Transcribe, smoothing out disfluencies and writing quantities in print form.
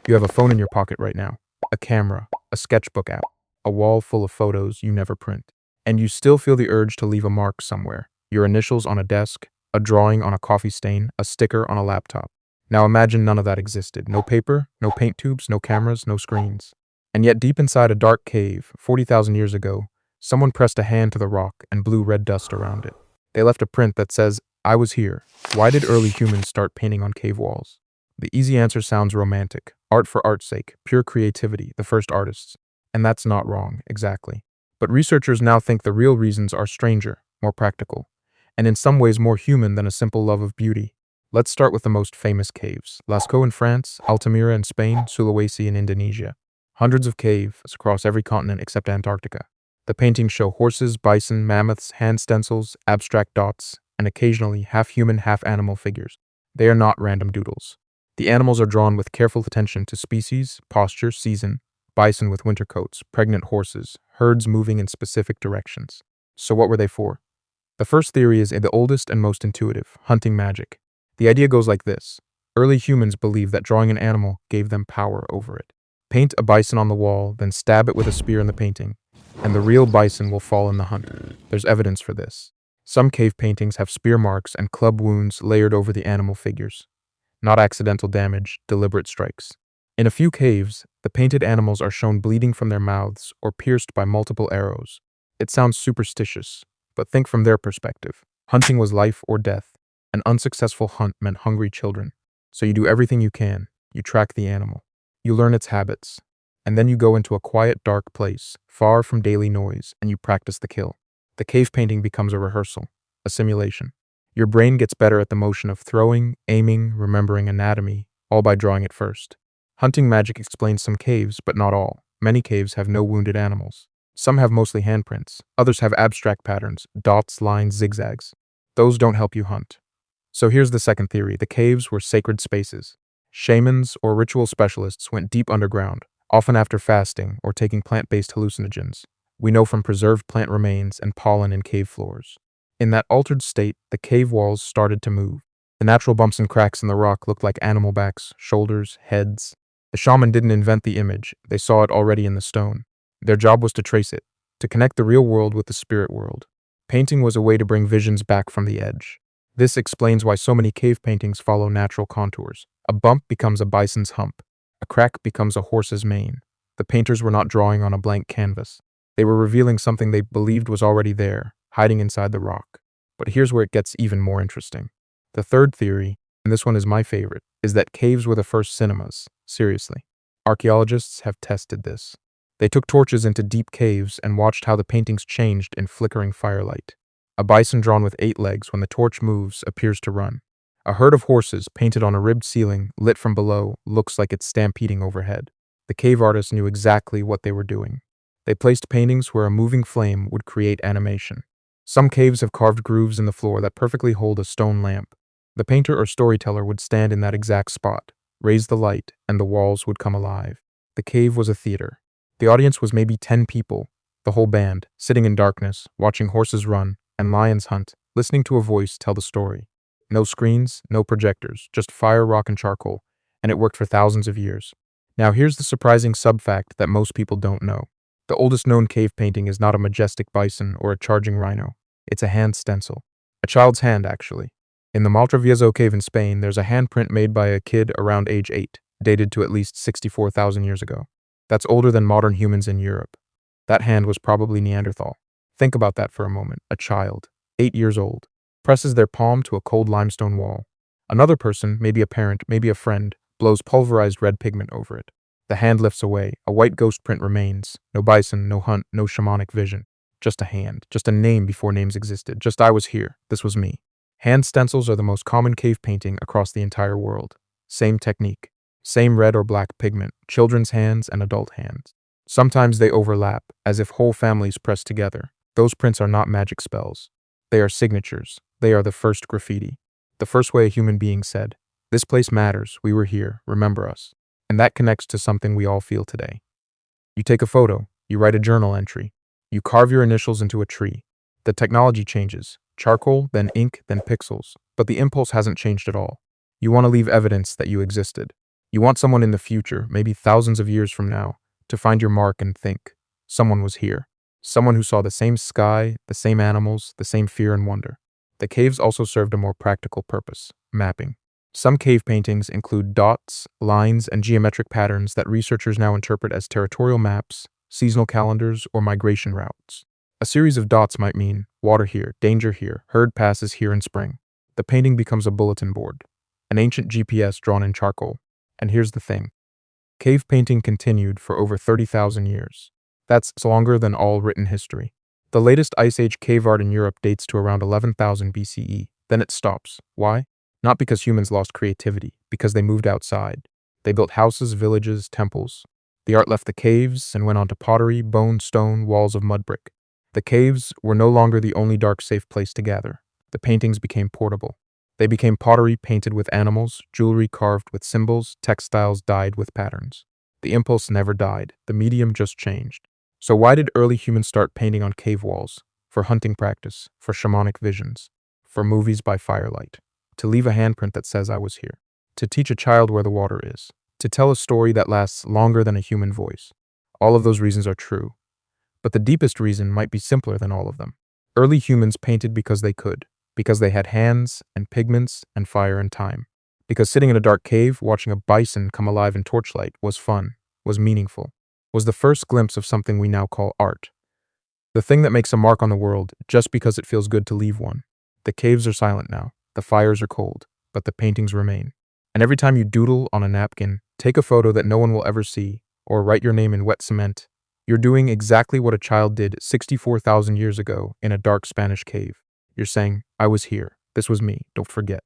You have a phone in your pocket right now, a camera, a sketchbook app, a wall full of photos you never print. And you still feel the urge to leave a mark somewhere. Your initials on a desk, a drawing on a coffee stain, a sticker on a laptop. Now imagine none of that existed. No paper, no paint tubes, no cameras, no screens. And yet deep inside a dark cave, 40,000 years ago, someone pressed a hand to the rock and blew red dust around it. They left a print that says, "I was here." Why did early humans start painting on cave walls? The easy answer sounds romantic. Art for art's sake, pure creativity, the first artists. And that's not wrong, exactly. But researchers now think the real reasons are stranger, more practical, and in some ways more human than a simple love of beauty. Let's start with the most famous caves. Lascaux in France, Altamira in Spain, Sulawesi in Indonesia. Hundreds of caves across every continent except Antarctica. The paintings show horses, bison, mammoths, hand stencils, abstract dots, and occasionally half-human, half-animal figures. They are not random doodles. The animals are drawn with careful attention to species, posture, season, bison with winter coats, pregnant horses, herds moving in specific directions. So what were they for? The first theory is the oldest and most intuitive, hunting magic. The idea goes like this. Early humans believed that drawing an animal gave them power over it. Paint a bison on the wall, then stab it with a spear in the painting, and the real bison will fall in the hunt. There's evidence for this. Some cave paintings have spear marks and club wounds layered over the animal figures. Not accidental damage, deliberate strikes. In a few caves, the painted animals are shown bleeding from their mouths or pierced by multiple arrows. It sounds superstitious, but think from their perspective. Hunting was life or death. An unsuccessful hunt meant hungry children. So you do everything you can. You track the animal. You learn its habits. And then you go into a quiet, dark place, far from daily noise, and you practice the kill. The cave painting becomes a rehearsal, a simulation. Your brain gets better at the motion of throwing, aiming, remembering anatomy, all by drawing it first. Hunting magic explains some caves, but not all. Many caves have no wounded animals. Some have mostly handprints. Others have abstract patterns, dots, lines, zigzags. Those don't help you hunt. So here's the second theory. The caves were sacred spaces. Shamans or ritual specialists went deep underground, often after fasting or taking plant-based hallucinogens. We know from preserved plant remains and pollen in cave floors. In that altered state, the cave walls started to move. The natural bumps and cracks in the rock looked like animal backs, shoulders, heads. The shaman didn't invent the image, they saw it already in the stone. Their job was to trace it, to connect the real world with the spirit world. Painting was a way to bring visions back from the edge. This explains why so many cave paintings follow natural contours. A bump becomes a bison's hump. A crack becomes a horse's mane. The painters were not drawing on a blank canvas. They were revealing something they believed was already there, hiding inside the rock. But here's where it gets even more interesting. The third theory, and this one is my favorite, is that caves were the first cinemas. Seriously. Archaeologists have tested this. They took torches into deep caves and watched how the paintings changed in flickering firelight. A bison drawn with 8 legs when the torch moves appears to run. A herd of horses painted on a ribbed ceiling, lit from below, looks like it's stampeding overhead. The cave artists knew exactly what they were doing. They placed paintings where a moving flame would create animation. Some caves have carved grooves in the floor that perfectly hold a stone lamp. The painter or storyteller would stand in that exact spot, raise the light, and the walls would come alive. The cave was a theater. The audience was maybe 10 people, the whole band, sitting in darkness, watching horses run and lions hunt, listening to a voice tell the story. No screens, no projectors, just fire, rock, and charcoal, and it worked for thousands of years. Now here's the surprising sub-fact that most people don't know. The oldest known cave painting is not a majestic bison or a charging rhino. It's a hand stencil. A child's hand, actually. In the Maltravieso cave in Spain, there's a handprint made by a kid around age 8, dated to at least 64,000 years ago. That's older than modern humans in Europe. That hand was probably Neanderthal. Think about that for a moment. A child, 8 years old, presses their palm to a cold limestone wall. Another person, maybe a parent, maybe a friend, blows pulverized red pigment over it. The hand lifts away. A white ghost print remains. No bison, no hunt, no shamanic vision. Just a hand. Just a name before names existed. Just I was here. This was me. Hand stencils are the most common cave painting across the entire world. Same technique. Same red or black pigment. Children's hands and adult hands. Sometimes they overlap, as if whole families press together. Those prints are not magic spells. They are signatures. They are the first graffiti. The first way a human being said, "This place matters. We were here. Remember us." And that connects to something we all feel today. You take a photo. You write a journal entry. You carve your initials into a tree. The technology changes. Charcoal, then ink, then pixels. But the impulse hasn't changed at all. You want to leave evidence that you existed. You want someone in the future, maybe thousands of years from now, to find your mark and think, someone was here. Someone who saw the same sky, the same animals, the same fear and wonder. The caves also served a more practical purpose, mapping. Some cave paintings include dots, lines, and geometric patterns that researchers now interpret as territorial maps, seasonal calendars, or migration routes. A series of dots might mean water here, danger here, herd passes here in spring. The painting becomes a bulletin board, an ancient GPS drawn in charcoal. And here's the thing. Cave painting continued for over 30,000 years. That's longer than all written history. The latest Ice Age cave art in Europe dates to around 11,000 BCE. Then it stops. Why? Not because humans lost creativity, because they moved outside. They built houses, villages, temples. The art left the caves and went on to pottery, bone, stone, walls of mud brick. The caves were no longer the only dark, safe place to gather. The paintings became portable. They became pottery painted with animals, jewelry carved with symbols, textiles dyed with patterns. The impulse never died. The medium just changed. So why did early humans start painting on cave walls? For hunting practice, for shamanic visions, for movies by firelight, to leave a handprint that says I was here, to teach a child where the water is, to tell a story that lasts longer than a human voice. All of those reasons are true, but the deepest reason might be simpler than all of them. Early humans painted because they could, because they had hands and pigments and fire and time, because sitting in a dark cave watching a bison come alive in torchlight was fun, was meaningful, was the first glimpse of something we now call art. The thing that makes a mark on the world just because it feels good to leave one. The caves are silent now, the fires are cold, but the paintings remain. And every time you doodle on a napkin, take a photo that no one will ever see, or write your name in wet cement, you're doing exactly what a child did 64,000 years ago in a dark Spanish cave. You're saying, I was here. This was me. Don't forget.